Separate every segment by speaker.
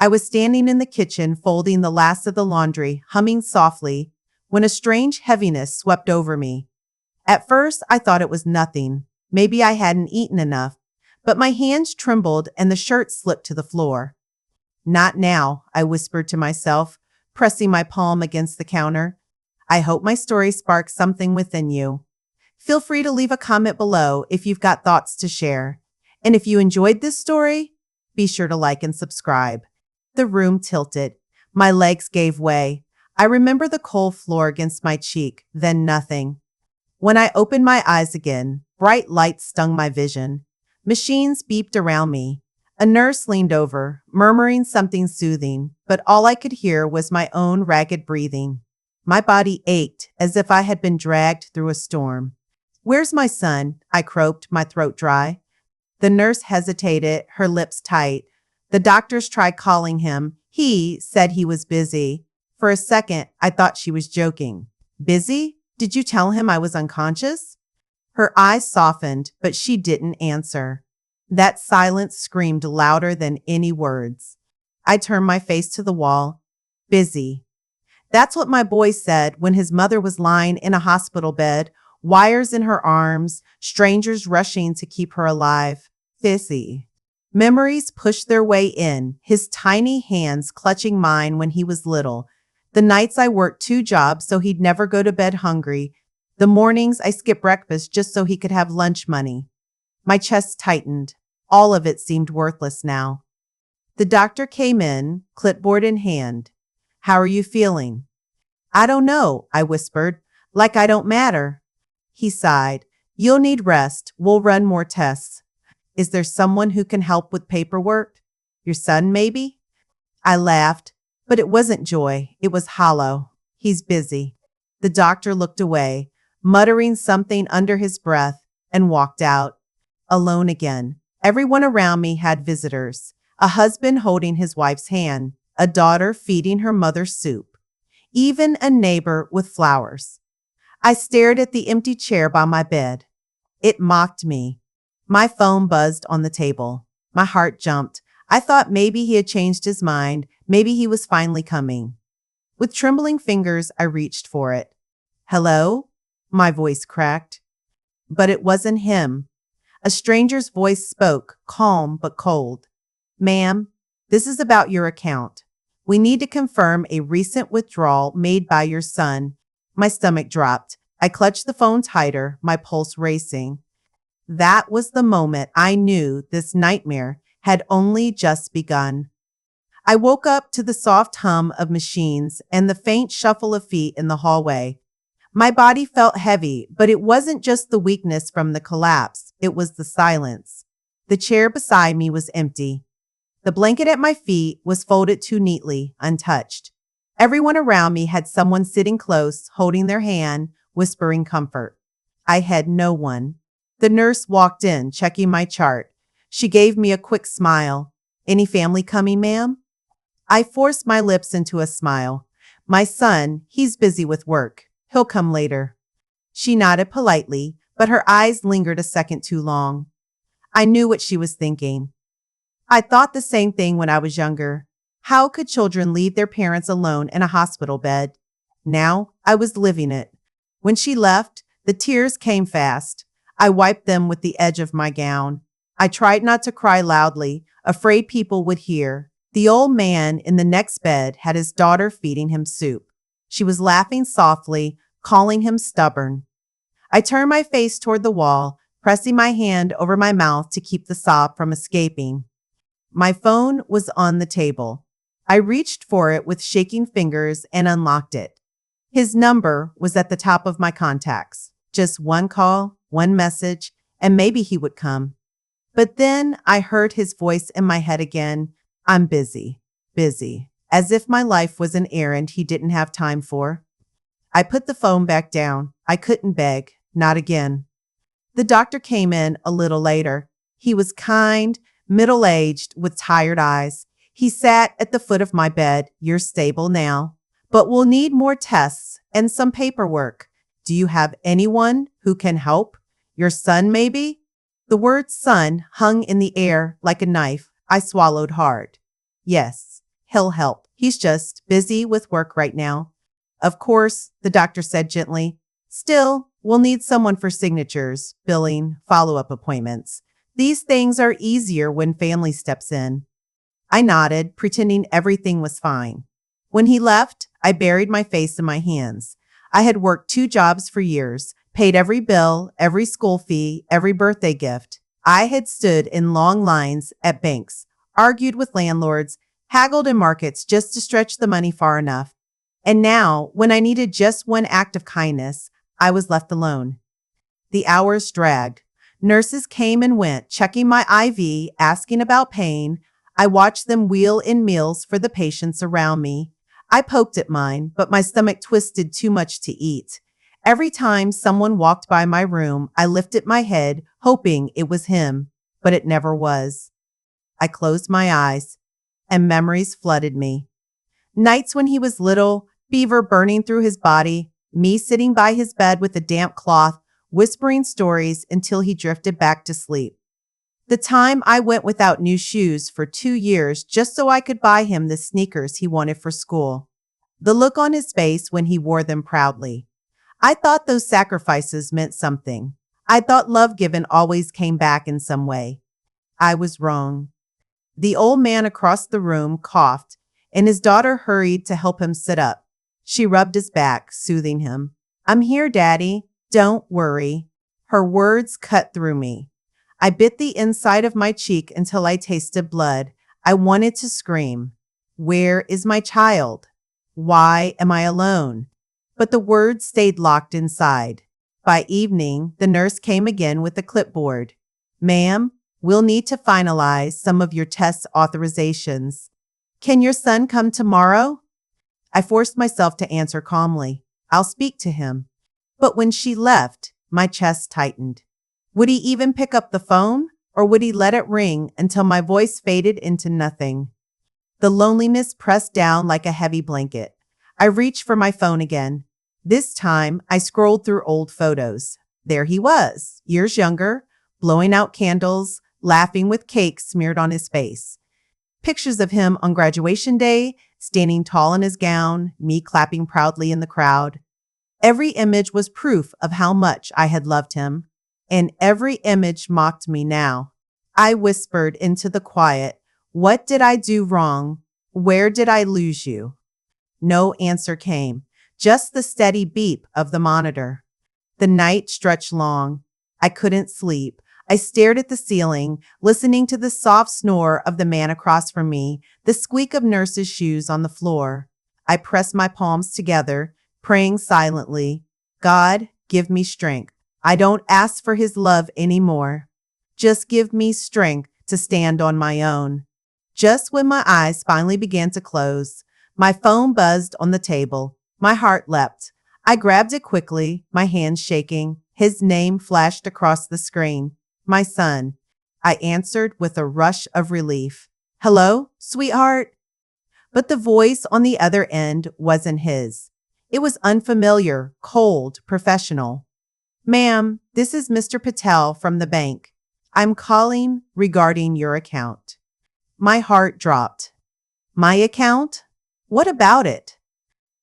Speaker 1: I was standing in the kitchen folding the last of the laundry, humming softly, when a strange heaviness swept over me. At first, I thought it was nothing. Maybe I hadn't eaten enough, but my hands trembled and the shirt slipped to the floor. Not now, I whispered to myself, pressing my palm against the counter. I hope my story sparks something within you. Feel free to leave a comment below if you've got thoughts to share. And if you enjoyed this story, be sure to like and subscribe. The room tilted. My legs gave way. I remember the cold floor against my cheek, then nothing. When I opened my eyes again, bright lights stung my vision. Machines beeped around me. A nurse leaned over, murmuring something soothing, but all I could hear was my own ragged breathing. My body ached as if I had been dragged through a storm. "Where's my son?" I croaked, my throat dry. The nurse hesitated, her lips tight. The doctors tried calling him. He said he was busy. For a second, I thought she was joking. "Busy? Did you tell him I was unconscious?" Her eyes softened, but she didn't answer. That silence screamed louder than any words. I turned my face to the wall. Busy. That's what my boy said when his mother was lying in a hospital bed, wires in her arms, strangers rushing to keep her alive. Busy. Memories pushed their way in, his tiny hands clutching mine when he was little. The nights I worked 2 jobs so he'd never go to bed hungry. The mornings I skipped breakfast just so he could have lunch money. My chest tightened. All of it seemed worthless now. The doctor came in, clipboard in hand. "How are you feeling?" "I don't know," I whispered, "like I don't matter." He sighed. "You'll need rest. We'll run more tests." "Is there someone who can help with paperwork? Your son, maybe?" I laughed, but it wasn't joy. It was hollow. "He's busy." The doctor looked away, muttering something under his breath, and walked out. Alone again. Everyone around me had visitors. A husband holding his wife's hand, a daughter feeding her mother soup, even a neighbor with flowers. I stared at the empty chair by my bed. It mocked me. My phone buzzed on the table. My heart jumped. I thought maybe he had changed his mind. Maybe he was finally coming. With trembling fingers, I reached for it. "Hello?" My voice cracked. But it wasn't him. A stranger's voice spoke, calm but cold. "Ma'am, this is about your account. We need to confirm a recent withdrawal made by your son." My stomach dropped. I clutched the phone tighter, my pulse racing. That was the moment I knew this nightmare had only just begun. I woke up to the soft hum of machines and the faint shuffle of feet in the hallway. My body felt heavy, but it wasn't just the weakness from the collapse. It was the silence. The chair beside me was empty. The blanket at my feet was folded too neatly, untouched. Everyone around me had someone sitting close, holding their hand, whispering comfort. I had no one. The nurse walked in, checking my chart. She gave me a quick smile. "Any family coming, ma'am?" I forced my lips into a smile. "My son, he's busy with work. He'll come later." She nodded politely, but her eyes lingered a second too long. I knew what she was thinking. I thought the same thing when I was younger. How could children leave their parents alone in a hospital bed? Now I was living it. When she left, the tears came fast. I wiped them with the edge of my gown. I tried not to cry loudly, afraid people would hear. The old man in the next bed had his daughter feeding him soup. She was laughing softly, calling him stubborn. I turned my face toward the wall, pressing my hand over my mouth to keep the sob from escaping. My phone was on the table. I reached for it with shaking fingers and unlocked it. His number was at the top of my contacts. Just one call, one message, and maybe he would come. But then I heard his voice in my head again. "I'm busy, busy," as if my life was an errand he didn't have time for. I put the phone back down. I couldn't beg, not again. The doctor came in a little later. He was kind, middle-aged, with tired eyes. He sat at the foot of my bed. "You're stable now, but we'll need more tests and some paperwork. Do you have anyone who can help? Your son, maybe?" The word son hung in the air like a knife. I swallowed hard. "Yes, He'll help. He's just busy with work right now. Of course, the doctor said gently. Still, we'll need someone for signatures, billing, follow-up appointments. These things are easier when family steps in. I nodded, pretending everything was fine. When he left, I buried my face in my hands. I had worked 2 jobs for years, paid every bill, every school fee, every birthday gift. I had stood in long lines at banks, argued with landlords, haggled in markets just to stretch the money far enough. And now, when I needed just one act of kindness, I was left alone. The hours dragged. Nurses came and went, checking my IV, asking about pain. I watched them wheel in meals for the patients around me. I poked at mine, but my stomach twisted too much to eat. Every time someone walked by my room, I lifted my head, hoping it was him, but it never was. I closed my eyes, and memories flooded me. Nights when he was little, fever burning through his body, me sitting by his bed with a damp cloth, whispering stories until he drifted back to sleep. The time I went without new shoes for 2 years just so I could buy him the sneakers he wanted for school. The look on his face when he wore them proudly. I thought those sacrifices meant something. I thought love given always came back in some way. I was wrong. The old man across the room coughed, and his daughter hurried to help him sit up. She rubbed his back, soothing him. "I'm here, Daddy. Don't worry." Her words cut through me. I bit the inside of my cheek until I tasted blood. I wanted to scream. Where is my child? Why am I alone? But the words stayed locked inside. By evening, the nurse came again with a clipboard. "Ma'am, we'll need to finalize some of your test authorizations. Can your son come tomorrow?" I forced myself to answer calmly. "I'll speak to him." But when she left, my chest tightened. Would he even pick up the phone, or would he let it ring until my voice faded into nothing? The loneliness pressed down like a heavy blanket. I reached for my phone again. This time, I scrolled through old photos. There he was, years younger, blowing out candles, laughing with cake smeared on his face. Pictures of him on graduation day, standing tall in his gown, me clapping proudly in the crowd. Every image was proof of how much I had loved him, and every image mocked me now. I whispered into the quiet, "What did I do wrong? Where did I lose you?" No answer came, just the steady beep of the monitor. The night stretched long. I couldn't sleep. I stared at the ceiling, listening to the soft snore of the man across from me, the squeak of nurses' shoes on the floor. I pressed my palms together, praying silently, "God, give me strength. I don't ask for his love anymore. Just give me strength to stand on my own." Just when my eyes finally began to close, my phone buzzed on the table. My heart leapt. I grabbed it quickly, my hands shaking. His name flashed across the screen. "My son." I answered with a rush of relief. "Hello, sweetheart?" But the voice on the other end wasn't his. It was unfamiliar, cold, professional. "Ma'am, this is Mr. Patel from the bank. I'm calling regarding your account." My heart dropped. "My account? What about it?"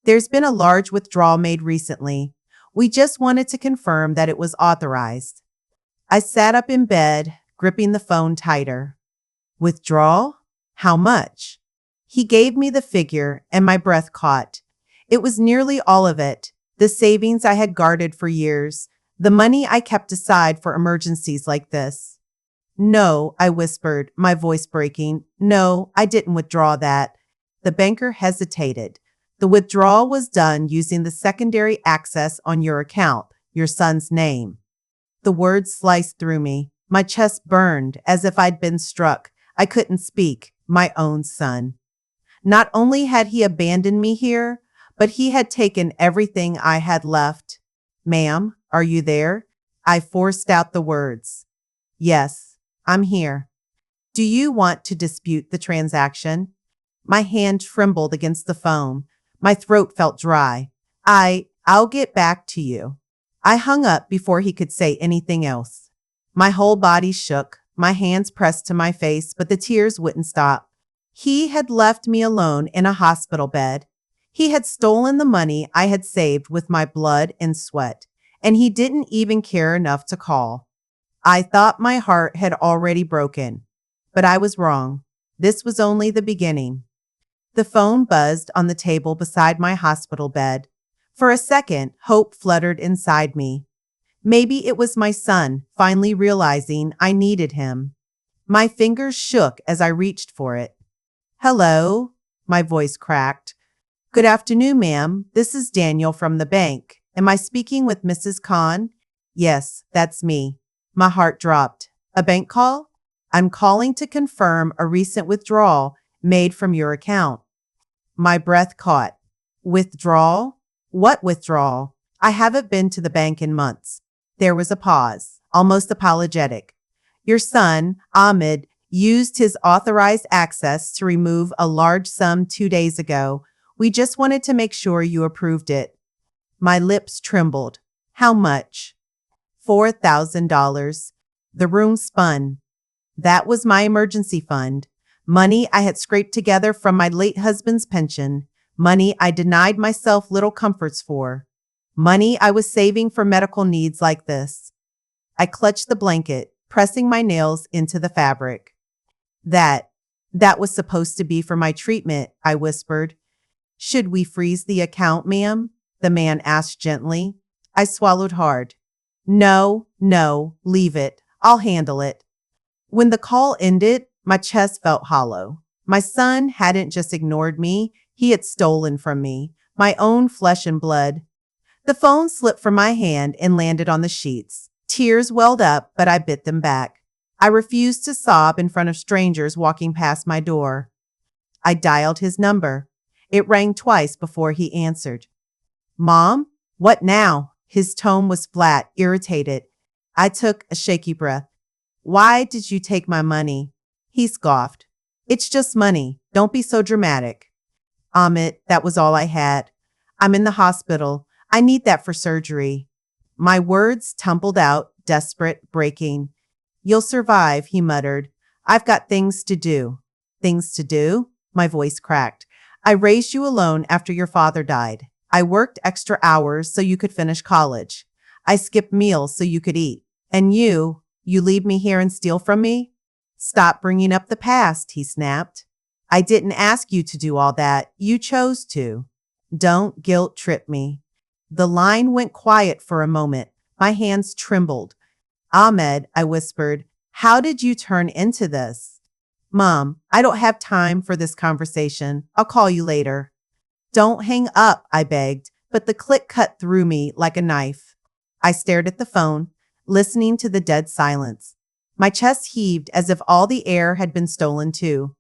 Speaker 1: "There's been a large withdrawal made recently. We just wanted to confirm that it was authorized." I sat up in bed, gripping the phone tighter. "Withdrawal? How much?" He gave me the figure, and my breath caught. It was nearly all of it, the savings I had guarded for years, the money I kept aside for emergencies like this. "No," I whispered, my voice breaking. "No, I didn't withdraw that." The banker hesitated. "The withdrawal was done using the secondary access on your account, your son's name." The words sliced through me. My chest burned as if I'd been struck. I couldn't speak. My own son. Not only had he abandoned me here, but he had taken everything I had left. "Ma'am, are you there?" I forced out the words. "Yes, I'm here." "Do you want to dispute the transaction?" My hand trembled against the phone. My throat felt dry. I'll get back to you." I hung up before he could say anything else. My whole body shook, my hands pressed to my face, but the tears wouldn't stop. He had left me alone in a hospital bed. He had stolen the money I had saved with my blood and sweat, and he didn't even care enough to call. I thought my heart had already broken, but I was wrong. This was only the beginning. The phone buzzed on the table beside my hospital bed. For a second, hope fluttered inside me. Maybe it was my son finally realizing I needed him. My fingers shook as I reached for it. Hello, my voice cracked. Good afternoon, ma'am. This is Daniel from the bank. Am I speaking with Mrs. Khan? Yes, that's me. My heart dropped. A bank call? I'm calling to confirm a recent withdrawal made from your account. My breath caught. Withdrawal? What withdrawal? I haven't been to the bank in months. There was a pause, almost apologetic. Your son, Ahmed, used his authorized access to remove a large sum 2 days ago. We just wanted to make sure you approved it. My lips trembled. How much? $4,000. The room spun. That was my emergency fund. Money I had scraped together from my late husband's pension. Money I denied myself little comforts for. Money I was saving for medical needs like this. I clutched the blanket, pressing my nails into the fabric. That was supposed to be for my treatment, I whispered. Should we freeze the account, ma'am? The man asked gently. I swallowed hard. No, leave it. I'll handle it. When the call ended, my chest felt hollow. My son hadn't just ignored me, he had stolen from me, my own flesh and blood. The phone slipped from my hand and landed on the sheets. Tears welled up, but I bit them back. I refused to sob in front of strangers walking past my door. I dialed his number. It rang twice before he answered. Mom? What now? His tone was flat, irritated. I took a shaky breath. Why did you take my money? He scoffed. It's just money. Don't be so dramatic. Ahmed, that was all I had. I'm in the hospital. I need that for surgery. My words tumbled out, desperate, breaking. You'll survive, he muttered. I've got things to do. Things to do? My voice cracked. I raised you alone after your father died. I worked extra hours so you could finish college. I skipped meals so you could eat. And you leave me here and steal from me? Stop bringing up the past, he snapped. I didn't ask you to do all that. You chose to. Don't guilt trip me. The line went quiet for a moment. My hands trembled. Ahmed, I whispered, how did you turn into this? Mom, I don't have time for this conversation. I'll call you later. Don't hang up, I begged, but the click cut through me like a knife. I stared at the phone, listening to the dead silence. My chest heaved as if all the air had been stolen too.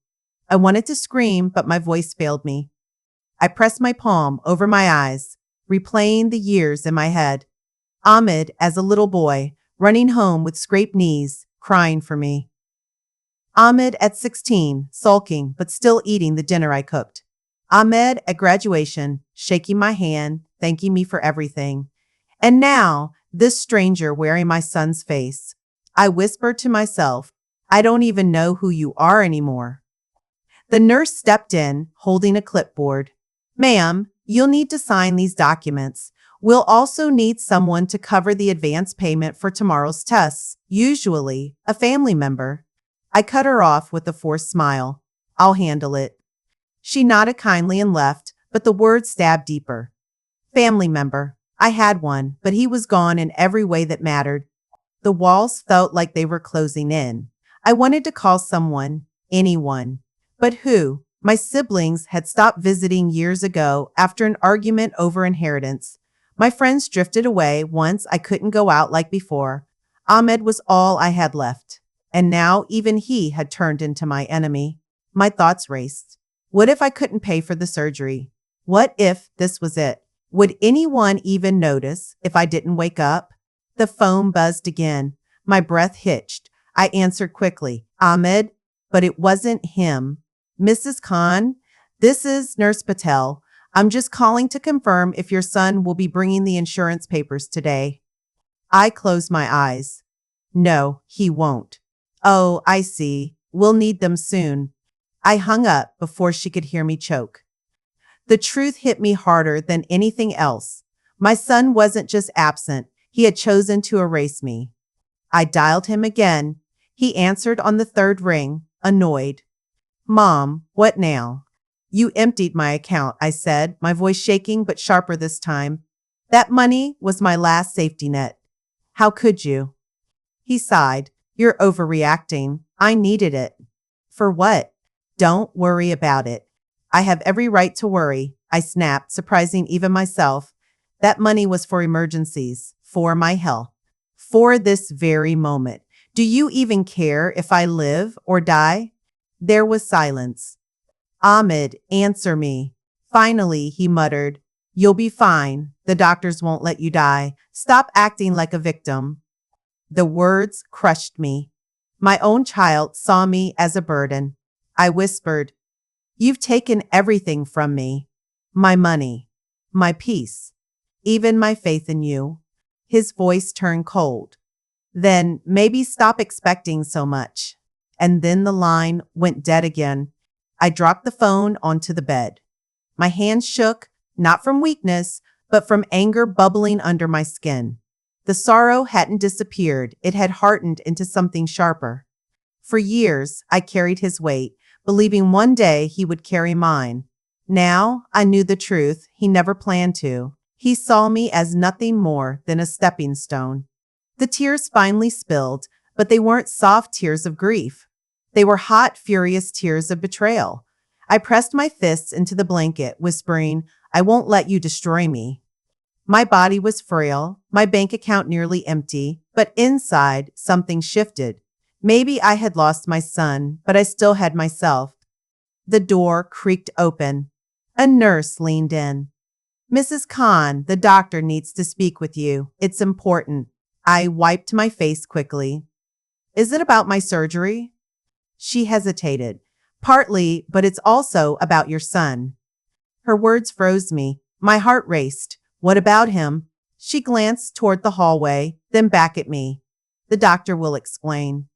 Speaker 1: I wanted to scream, but my voice failed me. I pressed my palm over my eyes, replaying the years in my head. Ahmed as a little boy, running home with scraped knees, crying for me. Ahmed at 16, sulking, but still eating the dinner I cooked. Ahmed at graduation, shaking my hand, thanking me for everything. And now, this stranger wearing my son's face. I whispered to myself, I don't even know who you are anymore. The nurse stepped in, holding a clipboard. Ma'am, you'll need to sign these documents. We'll also need someone to cover the advance payment for tomorrow's tests, usually a family member. I cut her off with a forced smile. I'll handle it. She nodded kindly and left, but the words stabbed deeper. Family member. I had one, but he was gone in every way that mattered. The walls felt like they were closing in. I wanted to call someone, anyone. But who? My siblings had stopped visiting years ago after an argument over inheritance. My friends drifted away once I couldn't go out like before. Ahmed was all I had left. And now even he had turned into my enemy. My thoughts raced. What if I couldn't pay for the surgery? What if this was it? Would anyone even notice if I didn't wake up? The phone buzzed again. My breath hitched. I answered quickly, Ahmed, but it wasn't him. Mrs. Khan, this is Nurse Patel. I'm just calling to confirm if your son will be bringing the insurance papers today. I closed my eyes. No, he won't. Oh, I see. We'll need them soon. I hung up before she could hear me choke. The truth hit me harder than anything else. My son wasn't just absent, he had chosen to erase me. I dialed him again. He answered on the third ring, annoyed. Mom, what now? You emptied my account, I said, my voice shaking but sharper this time. That money was my last safety net. How could you? He sighed. You're overreacting. I needed it. For what? Don't worry about it. I have every right to worry, I snapped, surprising even myself. That money was for emergencies, for my health, for this very moment. Do you even care if I live or die? There was silence. Ahmed, answer me. Finally, he muttered. You'll be fine. The doctors won't let you die. Stop acting like a victim. The words crushed me. My own child saw me as a burden. I whispered, You've taken everything from me. My money, my peace, even my faith in you. His voice turned cold. Then maybe stop expecting so much. And then the line went dead again. I dropped the phone onto the bed. My hands shook, not from weakness, but from anger bubbling under my skin. The sorrow hadn't disappeared. It had hardened into something sharper. For years, I carried his weight, believing one day he would carry mine. Now, I knew the truth. He never planned to. He saw me as nothing more than a stepping stone. The tears finally spilled, but they weren't soft tears of grief. They were hot, furious tears of betrayal. I pressed my fists into the blanket, whispering, I won't let you destroy me. My body was frail, my bank account nearly empty, but inside, something shifted. Maybe I had lost my son, but I still had myself. The door creaked open. A nurse leaned in. Mrs. Khan, the doctor needs to speak with you. It's important. I wiped my face quickly. Is it about my surgery? She hesitated. Partly, but it's also about your son. Her words froze me. My heart raced. What about him? She glanced toward the hallway, then back at me. The doctor will explain.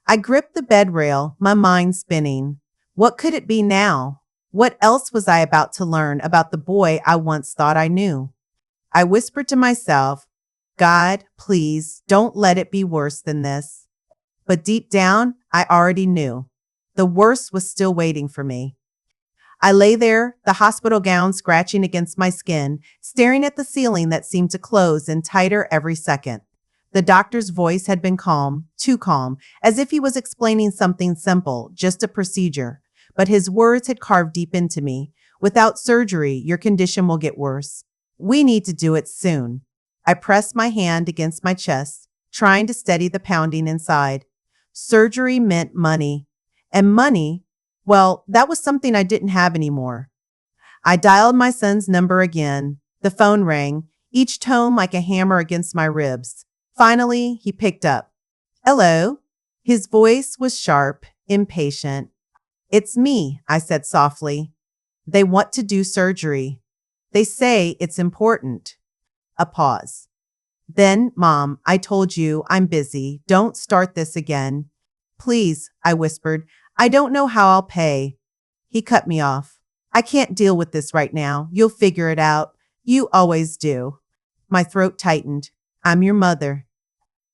Speaker 1: I gripped the bed rail, my mind spinning. What could it be now? What else was I about to learn about the boy I once thought I knew? I whispered to myself, God, please, don't let it be worse than this. But deep down, I already knew. The worst was still waiting for me. I lay there, the hospital gown scratching against my skin, staring at the ceiling that seemed to close in tighter every second. The doctor's voice had been calm, too calm, as if he was explaining something simple, just a procedure. But his words had carved deep into me. Without surgery, your condition will get worse. We need to do it soon. I pressed my hand against my chest, trying to steady the pounding inside. Surgery meant money. And money, well, that was something I didn't have anymore. I dialed my son's number again. The phone rang, each tone like a hammer against my ribs. Finally, he picked up. Hello? His voice was sharp, impatient. It's me, I said softly. They want to do surgery. They say it's important. A pause. Then, Mom, I told you I'm busy. Don't start this again. Please, I whispered. I don't know how I'll pay. He cut me off. I can't deal with this right now. You'll figure it out. You always do. My throat tightened. I'm your mother.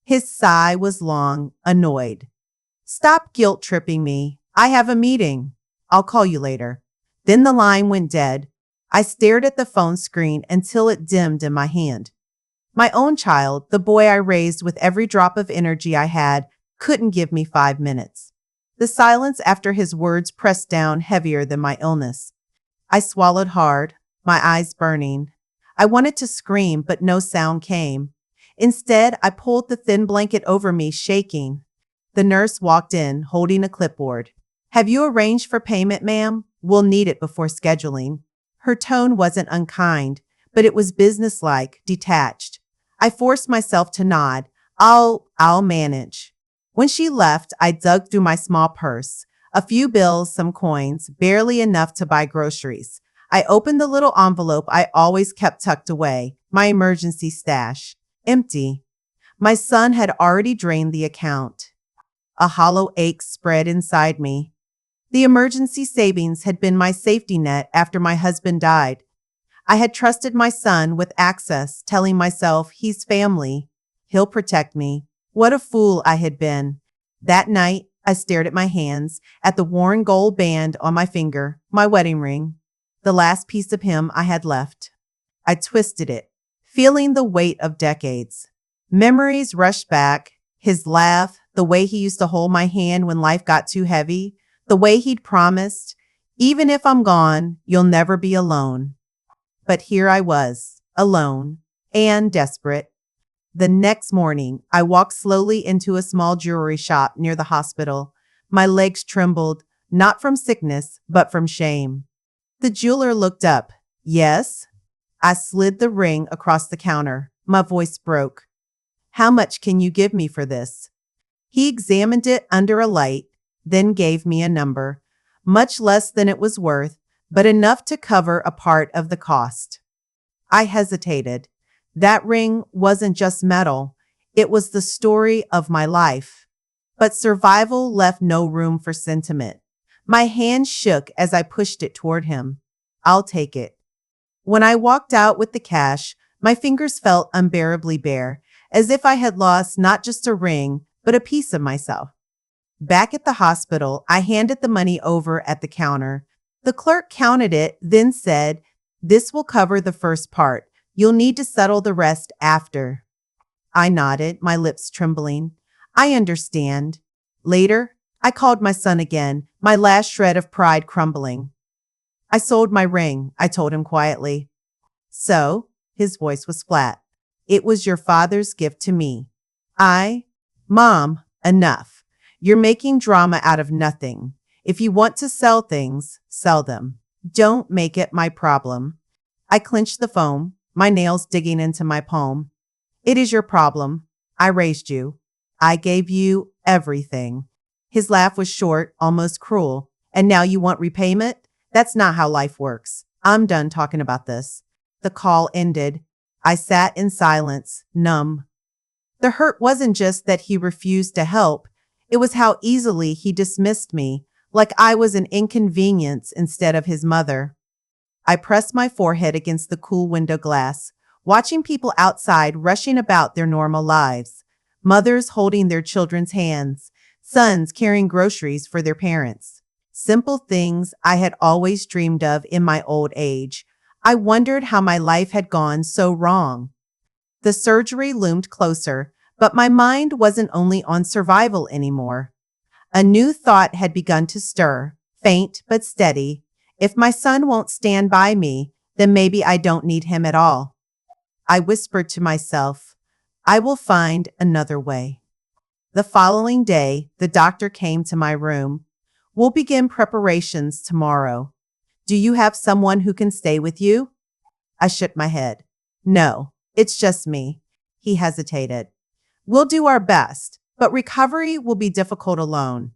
Speaker 1: His sigh was long, annoyed. Stop guilt-tripping me. I have a meeting. I'll call you later. Then the line went dead. I stared at the phone screen until it dimmed in my hand. My own child, the boy I raised with every drop of energy I had, couldn't give me 5 minutes. The silence after his words pressed down heavier than my illness. I swallowed hard, my eyes burning. I wanted to scream, but no sound came. Instead, I pulled the thin blanket over me, shaking. The nurse walked in, holding a clipboard. Have you arranged for payment, ma'am? We'll need it before scheduling. Her tone wasn't unkind, but it was businesslike, detached. I forced myself to nod. I'll manage. When she left, I dug through my small purse. A few bills, some coins, barely enough to buy groceries. I opened the little envelope I always kept tucked away, my emergency stash. Empty. My son had already drained the account. A hollow ache spread inside me. The emergency savings had been my safety net after my husband died. I had trusted my son with access, telling myself, he's family. He'll protect me. What a fool I had been. That night, I stared at my hands, at the worn gold band on my finger, my wedding ring, the last piece of him I had left. I twisted it, feeling the weight of decades. Memories rushed back, his laugh, the way he used to hold my hand when life got too heavy, the way he'd promised, even if I'm gone, you'll never be alone. But here I was, alone and desperate. The next morning, I walked slowly into a small jewelry shop near the hospital. My legs trembled, not from sickness, but from shame. The jeweler looked up. Yes? I slid the ring across the counter. My voice broke. How much can you give me for this? He examined it under a light, then gave me a number, much less than it was worth, but enough to cover a part of the cost. I hesitated. That ring wasn't just metal. It was the story of my life. But survival left no room for sentiment. My hand shook as I pushed it toward him. I'll take it. When I walked out with the cash, my fingers felt unbearably bare, as if I had lost not just a ring, but a piece of myself. Back at the hospital, I handed the money over at the counter. The clerk counted it, then said, "This will cover the first part. You'll need to settle the rest after." I nodded, my lips trembling. I understand. Later, I called my son again, my last shred of pride crumbling. I sold my ring, I told him quietly. So, his voice was flat. It was your father's gift to me. Mom, enough. You're making drama out of nothing. If you want to sell things, sell them. Don't make it my problem. I clenched the phone, my nails digging into my palm. It is your problem. I raised you. I gave you everything. His laugh was short, almost cruel. And now you want repayment? That's not how life works. I'm done talking about this. The call ended. I sat in silence, numb. The hurt wasn't just that he refused to help. It was how easily he dismissed me, like I was an inconvenience instead of his mother. I pressed my forehead against the cool window glass, watching people outside rushing about their normal lives. Mothers holding their children's hands, sons carrying groceries for their parents. Simple things I had always dreamed of in my old age. I wondered how my life had gone so wrong. The surgery loomed closer, but my mind wasn't only on survival anymore. A new thought had begun to stir, faint but steady. If my son won't stand by me, then maybe I don't need him at all. I whispered to myself, I will find another way. The following day, the doctor came to my room. We'll begin preparations tomorrow. Do you have someone who can stay with you? I shook my head. No, it's just me. He hesitated. We'll do our best, but recovery will be difficult alone.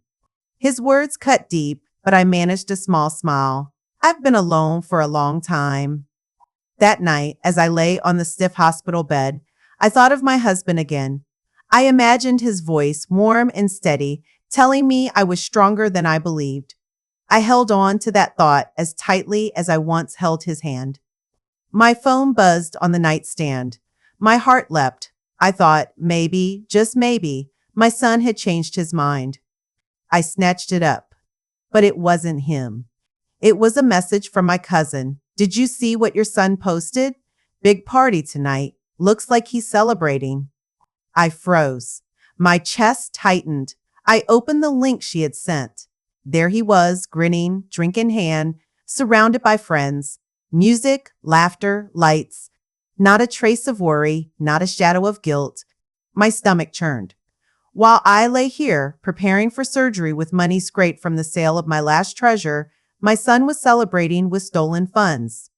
Speaker 1: His words cut deep, but I managed a small smile. I've been alone for a long time. That night, as I lay on the stiff hospital bed, I thought of my husband again. I imagined his voice, warm and steady, telling me I was stronger than I believed. I held on to that thought as tightly as I once held his hand. My phone buzzed on the nightstand. My heart leapt. I thought, maybe, just maybe, my son had changed his mind. I snatched it up. But it wasn't him. It was a message from my cousin. Did you see what your son posted? Big party tonight. Looks like he's celebrating. I froze. My chest tightened. I opened the link she had sent. There he was, grinning, drink in hand, surrounded by friends. Music, laughter, lights. Not a trace of worry, not a shadow of guilt. My stomach churned. While I lay here, preparing for surgery with money scraped from the sale of my last treasure, my son was celebrating with stolen funds.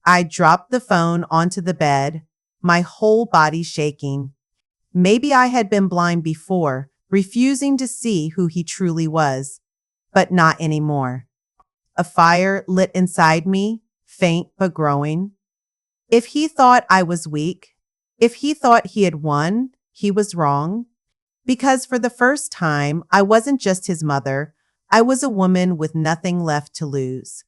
Speaker 1: I dropped the phone onto the bed, my whole body shaking. Maybe I had been blind before, refusing to see who he truly was, but not anymore. A fire lit inside me, faint but growing. If he thought I was weak, if he thought he had won, he was wrong. Because for the first time, I wasn't just his mother. I was a woman with nothing left to lose.